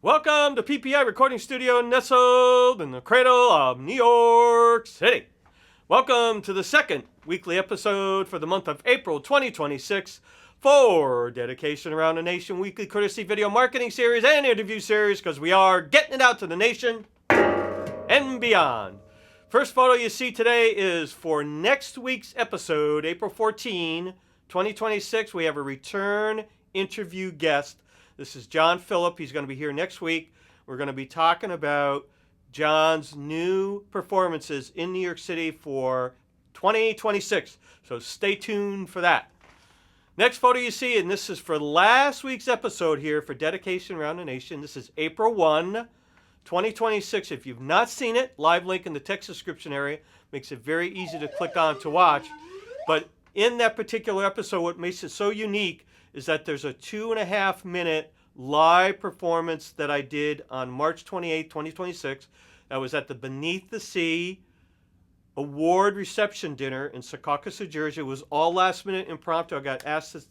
Welcome to PPI Recording Studio nestled in the cradle of New York City. Welcome to the second weekly episode for the month of April 2026 for Dedication Around the Nation weekly courtesy video marketing series and interview series because we are getting it out to the nation and beyond. First photo you see today is for next week's episode, April 14, 2026. We have a return interview guest. This is John Phillip. He's going to be here next week. We're going to be talking about John's new performances in New York City for 2026. So stay tuned for that. Next photo you see, and this is for last week's episode here for Dedication Around the Nation. This is April 1, 2026. If you've not seen it, live link in the text description area. Makes it very easy to click on to watch. But in that particular episode, what makes it so unique is that there's a 2.5 minute live performance that I did on March 28, 2026. That was at the Beneath the Sea award reception dinner in Secaucus, New Jersey. It was all last minute impromptu. I got asked to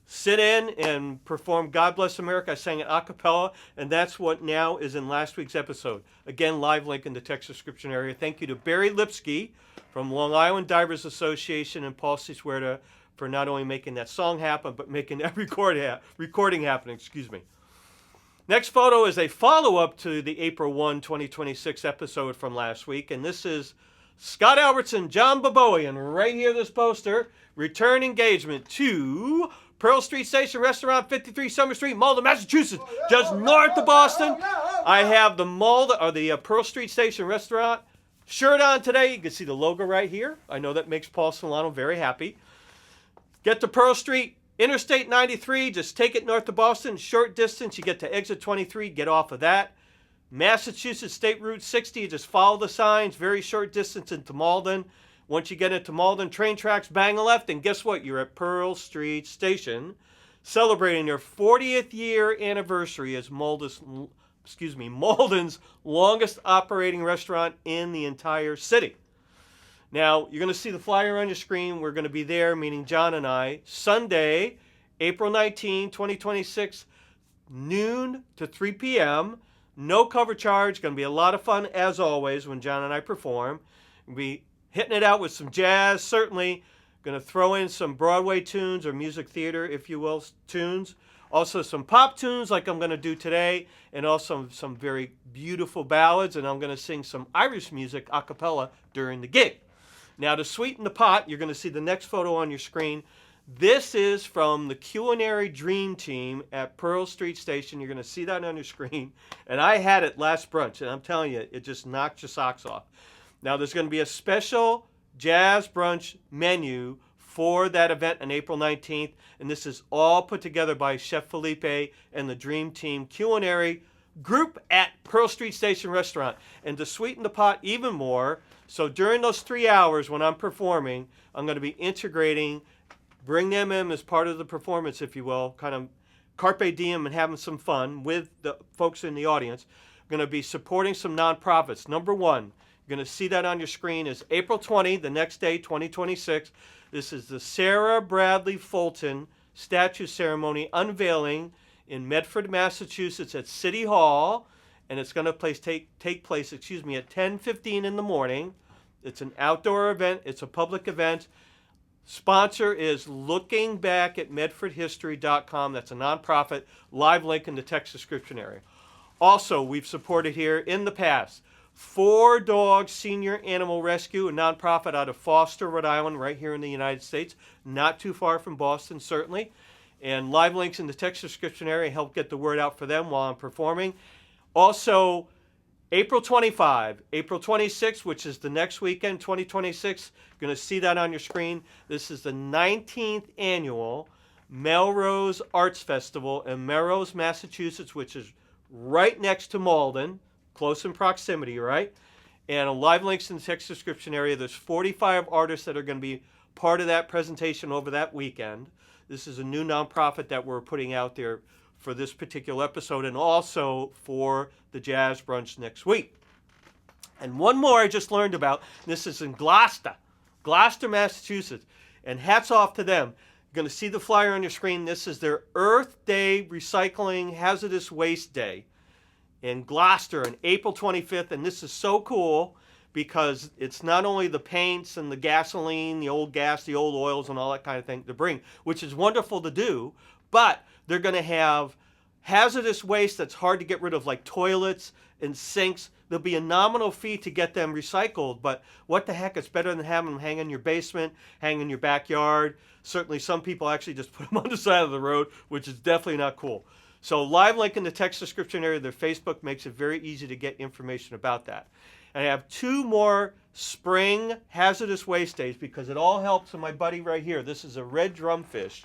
sit in and perform God Bless America. I sang it a cappella, and that's what now is in last week's episode. Again, live link in the text description area. Thank you to Barry Lipsky from Long Island Divers Association and Paul Cishuerta for not only making that song happen, but making that recording happen. Next photo is a follow-up to the April 1, 2026 episode from last week, and this is Scott Albertson, John BABOIAN, right here, this poster, return engagement to Pearl Street Station Restaurant, 53 Summer Street, Malden, Massachusetts, just north of Boston. I have the Malden, or the Pearl Street Station Restaurant shirt on today. You can see the logo right here. I know that makes Paul Solano very happy. Get to Pearl Street, Interstate 93, just take it north of Boston, short distance, you get to exit 23, get off of that. Massachusetts State Route 60, you just follow the signs, very short distance into Malden. Once you get into Malden, train tracks, bang a left, and guess what? You're at Pearl Street Station, celebrating their 40th year anniversary as Malden's longest operating restaurant in the entire city. Now, you're going to see the flyer on your screen. We're going to be there, meaning John and I, Sunday, April 19, 2026, noon to 3 p.m. No cover charge. Going to be a lot of fun, as always, when John and I perform. We'll be hitting it out with some jazz, certainly. Going to throw in some Broadway tunes or music theater, if you will, tunes. Also some pop tunes like I'm going to do today, and also some very beautiful ballads, and I'm going to sing some Irish music a cappella during the gig. Now, to sweeten the pot, you're going to see the next photo on your screen. This is from the Culinary Dream Team at Pearl Street Station. You're going to see that on your screen. And I had it last brunch, and I'm telling you, it just knocked your socks off. Now, there's going to be a special jazz brunch menu for that event on April 19th. And this is all put together by Chef Felipe and the Dream Team Culinary Group at Pearl Street Station Restaurant. And to sweeten the pot even more, so during those 3 hours when I'm performing, I'm going to be integrating, bring them in as part of the performance, if you will, kind of carpe diem and having some fun with the folks in the audience. I'm going to be supporting some nonprofits. Number one, you're going to see that on your screen, is April 20, the next day, 2026. This is the Sarah Bradlee Fulton statue ceremony unveiling in Medford, Massachusetts at City Hall. And it's going to take place at 10:15 in the morning. It's an outdoor event. It's a public event. Sponsor is Looking Back at MedfordHistory.com. That's a nonprofit. Live link in the text description area. Also, we've supported here in the past 4 Dog Senior Animal Rescue, a nonprofit out of Foster, Rhode Island, right here in the United States. Not too far from Boston, certainly. And live links in the text description area help get the word out for them while I'm performing. Also, April 25, April 26, which is the next weekend, 2026. You're going to see that on your screen. This is the 19th annual Melrose Arts Festival in Melrose, Massachusetts, which is right next to Malden, close in proximity, right? And a live links in the text description area. There's 45 artists that are going to be part of that presentation over that weekend. This is a new nonprofit that we're putting out there for this particular episode, and also for the Jazz Brunch next week. And one more I just learned about. This is in Gloucester, Massachusetts. And hats off to them. You're going to see the flyer on your screen. This is their Earth Day Recycling Hazardous Waste Day. in Gloucester on April 25th. And this is so cool because it's not only the paints and the gasoline, the old gas, the old oils, and all that kind of thing to bring, which is wonderful to do, but they're going to have hazardous waste that's hard to get rid of, like toilets and sinks. There'll be a nominal fee to get them recycled, but what the heck, it's better than having them hang in your basement, hang in your backyard. Certainly some people actually just put them on the side of the road, which is definitely not cool. So live link in the text description area. Their Facebook makes it very easy to get information about that. And I have 2 more spring hazardous waste days because it all helps. And my buddy right here, this is a red drumfish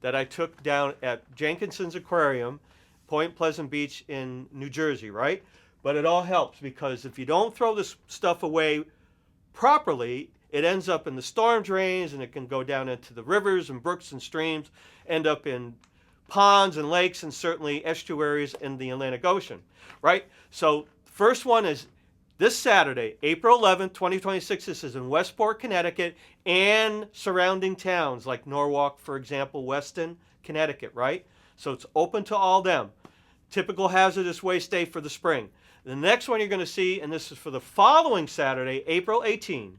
that I took down at Jenkinson's Aquarium, Point Pleasant Beach in New Jersey, right? But it all helps because if you don't throw this stuff away properly, it ends up in the storm drains and it can go down into the rivers and brooks and streams, end up in ponds and lakes and certainly estuaries in the Atlantic Ocean, right? So first one is this Saturday, April 11th, 2026. This is in Westport, Connecticut, and surrounding towns like Norwalk, for example, Weston, Connecticut, right? So it's open to all them. Typical hazardous waste day for the spring. The next one you're going to see, and this is for the following Saturday, April 18,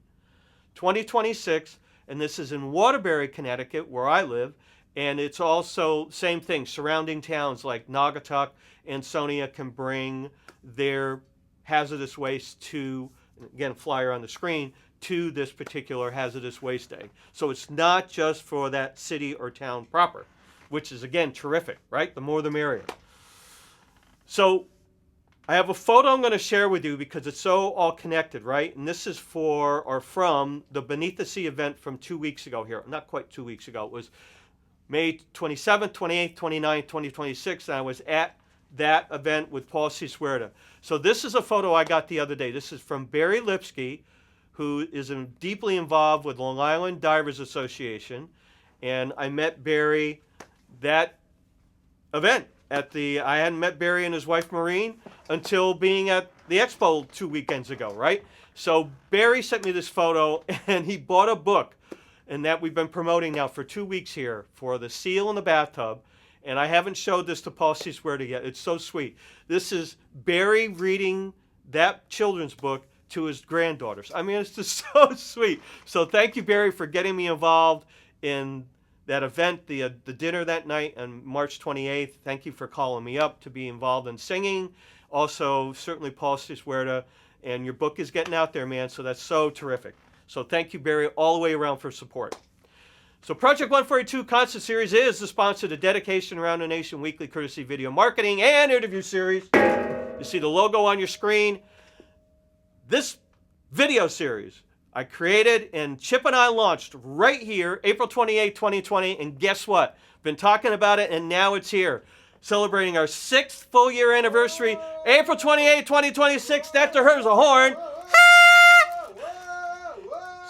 2026, and this is in Waterbury, Connecticut, where I live, and it's also same thing. Surrounding towns like Naugatuck and Sonia can bring their hazardous waste to, again, flyer on the screen, to this particular hazardous waste day. So it's not just for that city or town proper, which is, again, terrific, right? The more the merrier. So I have a photo I'm going to share with you because it's so all connected, right? And this is for or from the Beneath the Sea event from 2 weeks ago here. Not quite 2 weeks ago. It was May 27th, 28th, 29th, 2026. And I was at that event with Paul C. Suerta. So this is a photo I got the other day. This is from Barry Lipsky, who is deeply involved with Long Island Divers Association. And I met Barry that event. I hadn't met Barry and his wife Maureen until being at the expo 2 weekends ago, right? So Barry sent me this photo and he bought a book, and that we've been promoting now for 2 weeks here for the seal in the bathtub. And I haven't showed this to Paul C. Suerta yet. It's so sweet. This is Barry reading that children's book to his granddaughters. I mean, it's just so sweet. So thank you, Barry, for getting me involved in that event, the dinner that night on March 28th. Thank you for calling me up to be involved in singing. Also, certainly Paul C. Suerta, and your book is getting out there, man, so that's so terrific. So thank you, Barry, all the way around for support. So Project 142 Concert Series is the sponsor of the Dedication Around the Nation weekly courtesy video marketing and interview series. You see the logo on your screen. This video series I created and Chip and I launched right here, April 28, 2020, and guess what? Been talking about it, and now it's here. Celebrating our 6th full year anniversary, April 28, 2026. That deserves a horn.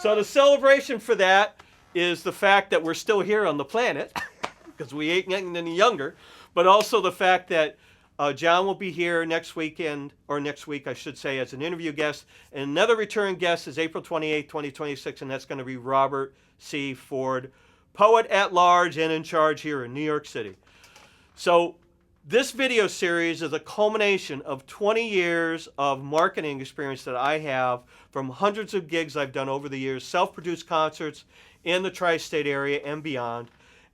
So the celebration for that is the fact that we're still here on the planet, because we ain't getting any younger, but also the fact that John will be here next weekend, or next week, I should say, as an interview guest. And another return guest is April 28, 2026, and that's going to be Robert C. Ford, poet at large and in charge here in New York City. So this video series is a culmination of 20 years of marketing experience that I have from hundreds of gigs I've done over the years, self-produced concerts in the tri-state area and beyond.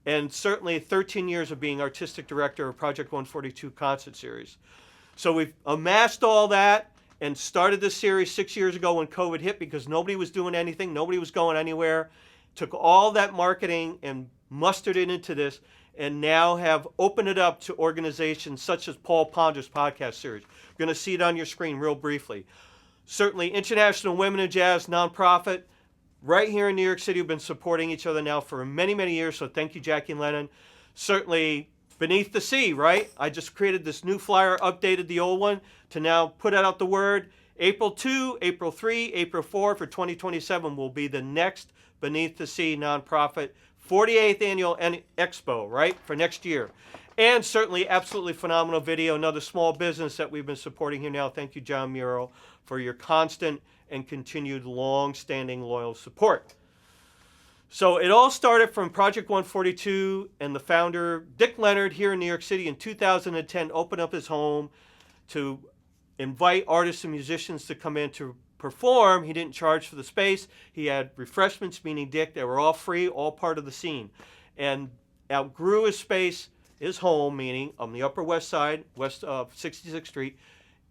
And certainly 13 years of being artistic director of Project 142 Concert Series. So we've amassed all that and started this series 6 years ago when COVID hit because nobody was doing anything, nobody was going anywhere. Took all that marketing and mustered it into this, and now have opened it up to organizations such as Paul Ponder's podcast series. You're going to see it on your screen real briefly. Certainly International Women in Jazz nonprofit, right here in New York City, we've been supporting each other now for many, many years, so thank you, Jackie and Lennon. Certainly Beneath the Sea, right? I just created this new flyer, updated the old one to now put out the word. April 2, April 3, April 4 for 2027 will be the next Beneath the Sea nonprofit 48th annual expo, right, for next year. And certainly absolutely phenomenal video, another small business that we've been supporting here now. Thank you, John Muro, for your constant and continued long-standing loyal support. So it all started from Project 142 and the founder, Dick Leonard, here in New York City in 2010, opened up his home to invite artists and musicians to come in to perform. He didn't charge for the space. He had refreshments, meaning Dick, that were all free, all part of the scene. And outgrew his space, his home, meaning on the Upper West Side, west of 66th Street,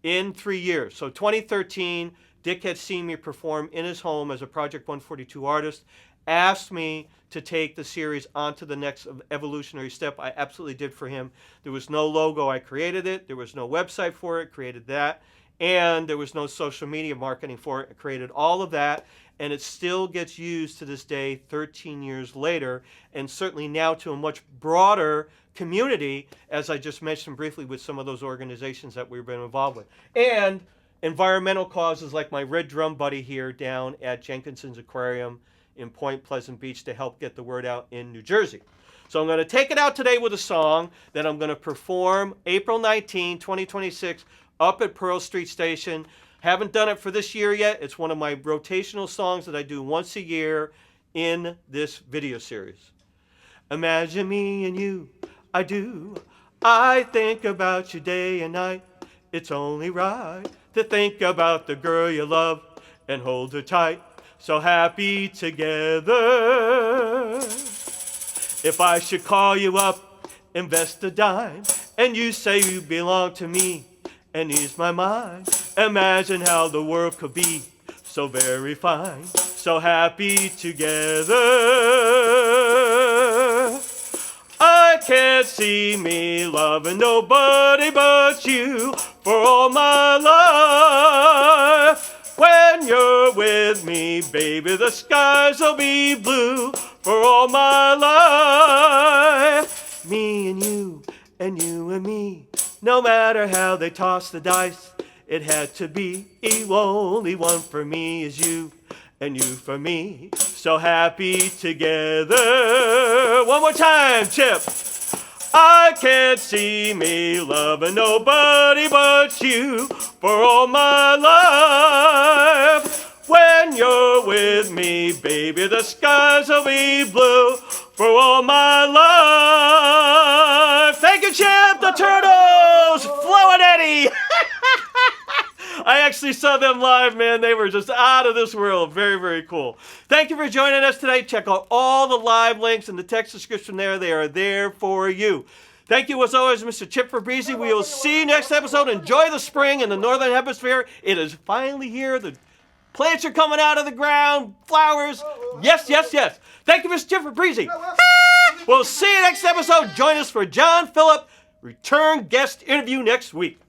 in 3 years. So 2013, Dick had seen me perform in his home as a Project 142 artist, asked me to take the series onto the next evolutionary step. I absolutely did for him. There was no logo, I created it. There was no website for it, created that. And there was no social media marketing for it, I created all of that. And it still gets used to this day, 13 years later, and certainly now to a much broader community, as I just mentioned briefly with some of those organizations that we've been involved with. And environmental causes like my Red Drum buddy here down at Jenkinson's Aquarium in Point Pleasant Beach to help get the word out in New Jersey. So I'm going to take it out today with a song that I'm going to perform April 19, 2026 up at Pearl Street Station. Haven't done it for this year yet. It's one of my rotational songs that I do once a year in this video series. Imagine me and you, I do. I think about you day and night. It's only right to think about the girl you love and hold her tight. So happy together. If I should call you up, invest a dime, and you say you belong to me and ease my mind, imagine how the world could be so very fine. So happy together. I can't see me loving nobody but you for all my life. When you're with me, baby, the skies will be blue for all my life. Me and you and me, no matter how they toss the dice, it had to be only one for me is you and you for me. So happy together. One more time, Chip. I can't see me loving nobody but you for all my life. When you're with me, baby, the skies will be blue for all my life. Thank you, Chip. The Turtles, Flo and Eddie. I actually saw them live, man. They were just out of this world. Very, very cool. Thank you for joining us today. Check out all the live links in the text description there. They are there for you. Thank you, as always, Mr. Chip Fabrizi. We will see you next episode. Enjoy the spring in the Northern Hemisphere. It is finally here. The plants are coming out of the ground. Flowers. Yes, yes, yes. Thank you, Mr. Chip Fabrizi. We'll see you next episode. Join us for John Phillip return guest interview next week.